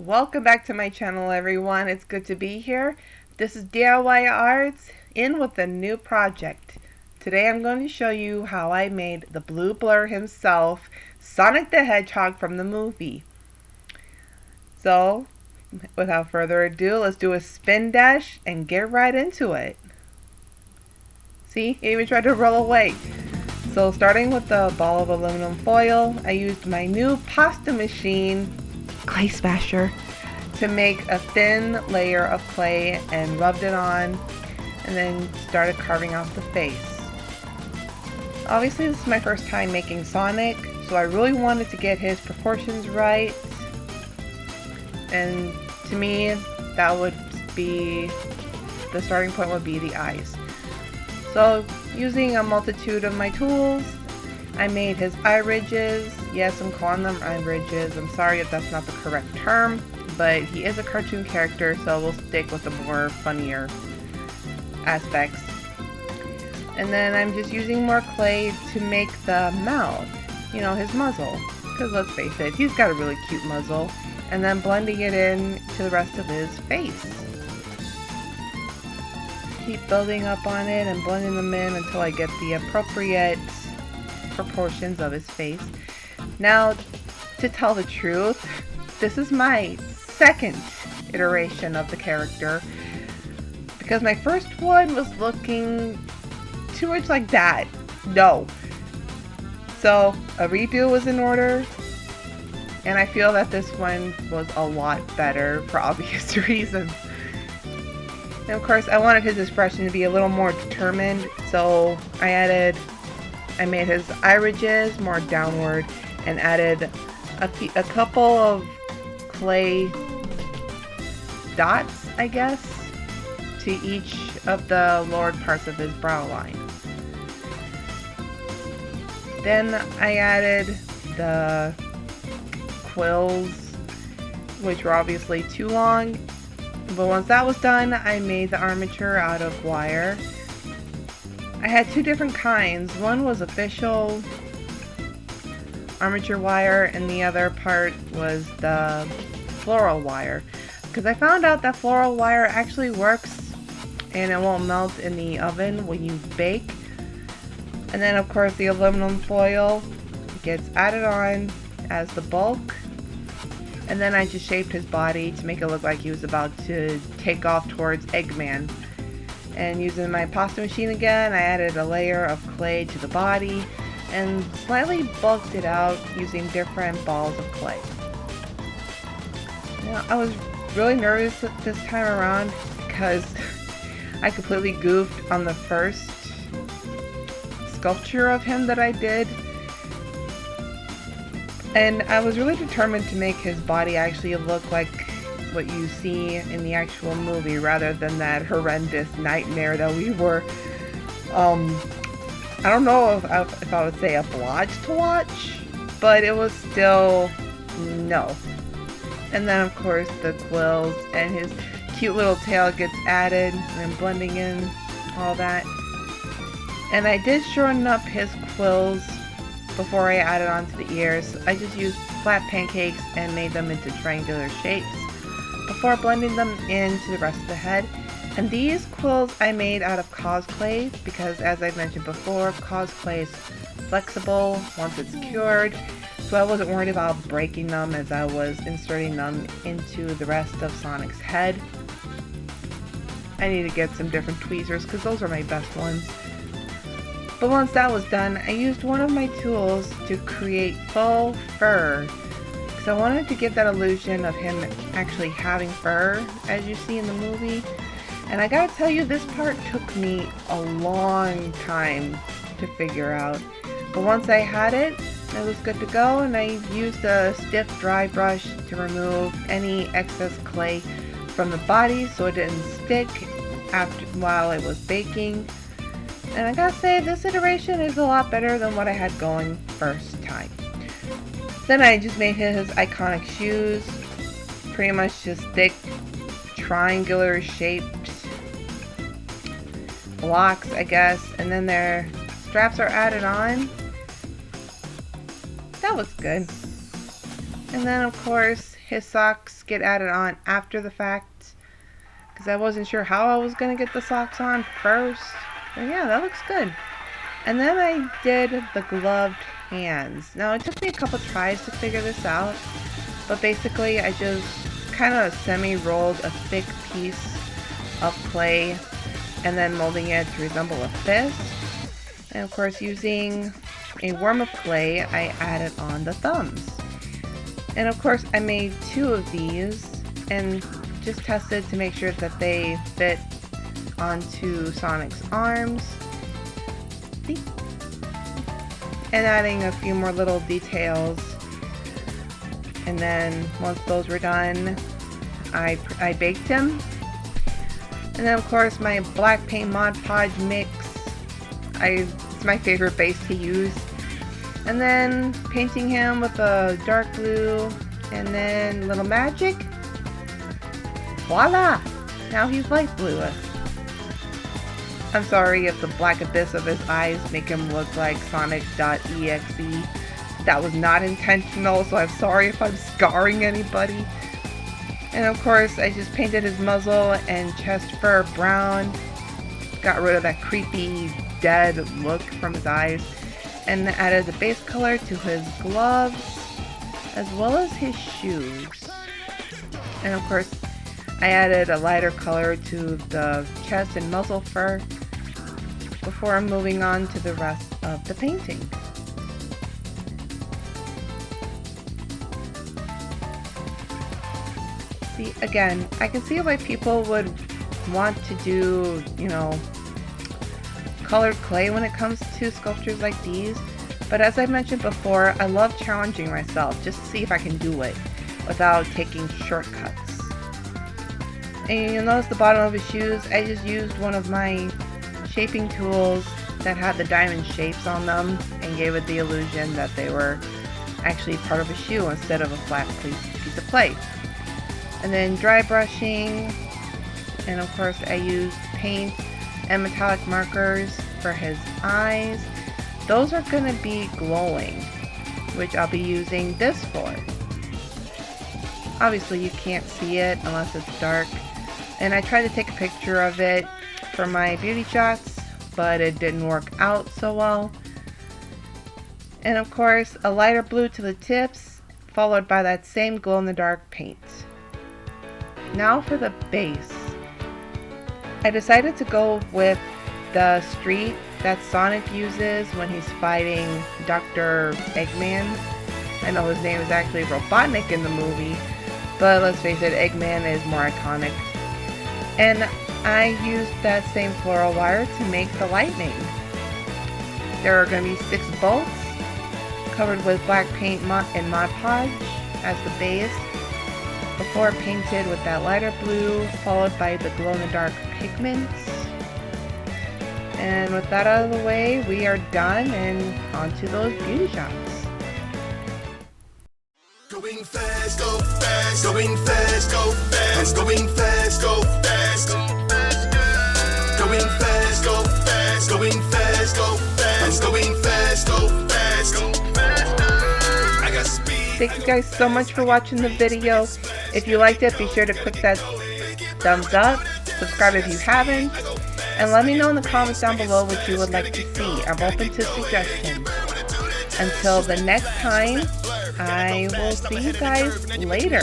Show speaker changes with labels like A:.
A: Welcome back to my channel, everyone. It's good to be here. This is DIY Arts in with a new project. Today I'm going to show you how I made the blue blur himself, Sonic the Hedgehog from the movie. So, without further ado, let's do a spin dash and get right into it. See, he even tried to roll away. So starting with the ball of aluminum foil, I used my new pasta machine clay smasher to make a thin layer of clay and rubbed it on and then started carving out the face. Obviously this is my first time making Sonic, so I really wanted to get his proportions right, and to me that would be the starting point, would be the eyes. So using a multitude of my tools, I made his eye ridges. Yes, I'm calling them eye ridges. I'm sorry if that's not the correct term, but he is a cartoon character, so we'll stick with the more funnier aspects. And then I'm just using more clay to make the mouth, you know, his muzzle. Because let's face it, he's got a really cute muzzle. And then blending it in to the rest of his face. Keep building up on it and blending them in until I get the appropriate proportions of his face. Now, to tell the truth, this is my second iteration of the character, because my first one was looking too much like that. No. So a redo was in order, and I feel that this one was a lot better for obvious reasons. And of course, I wanted his expression to be a little more determined, so I made his eye ridges more downward and added a couple of clay dots, I guess, to each of the lower parts of his brow line. Then I added the quills, which were obviously too long. But once that was done, I made the armature out of wire. I had two different kinds. One was official armature wire and the other part was the floral wire. Because I found out that floral wire actually works and it won't melt in the oven when you bake. And then of course the aluminum foil gets added on as the bulk. And then I just shaped his body to make it look like he was about to take off towards Eggman. And using my pasta machine again, I added a layer of clay to the body and slightly bulked it out using different balls of clay. Now, I was really nervous this time around because I completely goofed on the first sculpture of him that I did. And I was really determined to make his body actually look like what you see in the actual movie rather than that horrendous nightmare that we were, I don't know if I would say obliged to watch, but it was still no. And then of course the quills and his cute little tail gets added and blending in all that. And I did shorten up his quills before I added on to the ears. I just used flat pancakes and made them into triangular shapes before blending them into the rest of the head. And these quills I made out of cosplay because, as I mentioned before, cosplay is flexible once it's cured, so I wasn't worried about breaking them as I was inserting them into the rest of Sonic's head. I need to get some different tweezers because those are my best ones. But once that was done, I used one of my tools to create faux fur. So I wanted to give that illusion of him actually having fur, as you see in the movie. And I gotta tell you, this part took me a long time to figure out. But once I had it, it was good to go, and I used a stiff dry brush to remove any excess clay from the body so it didn't stick while it was baking. And I gotta say, this iteration is a lot better than what I had going first time. Then I just made his iconic shoes, pretty much just thick, triangular shaped blocks, I guess, and then their straps are added on. That looks good. And then of course his socks get added on after the fact, because I wasn't sure how I was going to get the socks on first. But yeah, that looks good. And then I did the gloved hands. Now, it took me a couple tries to figure this out, but basically I just kind of semi-rolled a thick piece of clay and then molding it to resemble a fist. And of course, using a worm of clay, I added on the thumbs. And of course, I made 2 of these and just tested to make sure that they fit onto Sonic's arms. And adding a few more little details. And then once those were done, I baked him. And then of course my black paint Mod Podge mix. It's my favorite base to use. And then painting him with a dark blue and then little magic. Voila! Now he's light blue. I'm sorry if the black abyss of his eyes make him look like Sonic.exe. That was not intentional, so I'm sorry if I'm scarring anybody. And of course, I just painted his muzzle and chest fur brown. Got rid of that creepy, dead look from his eyes. And added the base color to his gloves, as well as his shoes. And of course, I added a lighter color to the chest and muzzle fur before moving on to the rest of the painting. See, again, I can see why people would want to do, colored clay when it comes to sculptures like these. But as I mentioned before, I love challenging myself just to see if I can do it without taking shortcuts. And you'll notice the bottom of his shoes, I just used one of my shaping tools that had the diamond shapes on them and gave it the illusion that they were actually part of a shoe instead of a flat piece of clay. And then dry brushing, and of course I used paint and metallic markers for his eyes. Those are going to be glowing, which I'll be using this for. Obviously you can't see it unless it's dark, and I tried to take a picture of it for my beauty shots, but it didn't work out so well. And of course a lighter blue to the tips, followed by that same glow-in-the-dark paint. Now for the base. I decided to go with the street that Sonic uses when he's fighting Dr. Eggman. I know his name is actually Robotnik in the movie, but let's face it, Eggman is more iconic. And I used that same floral wire to make the lightning. There are going to be 6 bolts covered with black paint and Mod Podge as the base, before painted with that lighter blue, followed by the glow-in-the-dark pigments. And with that out of the way, we are done and onto those beauty shots.
B: Going fast, go fast, going fast, go fast, going fast, go fast, going fast, go fast, going fast, go fast, going fast, go fast, go fast. I got speed.
A: Thank you guys so much for watching the video. If you liked it, be sure to click that thumbs up, subscribe if you haven't, and let me know in the comments down below what you would like to see. I'm open to suggestions. Until the next time, I will see you guys later.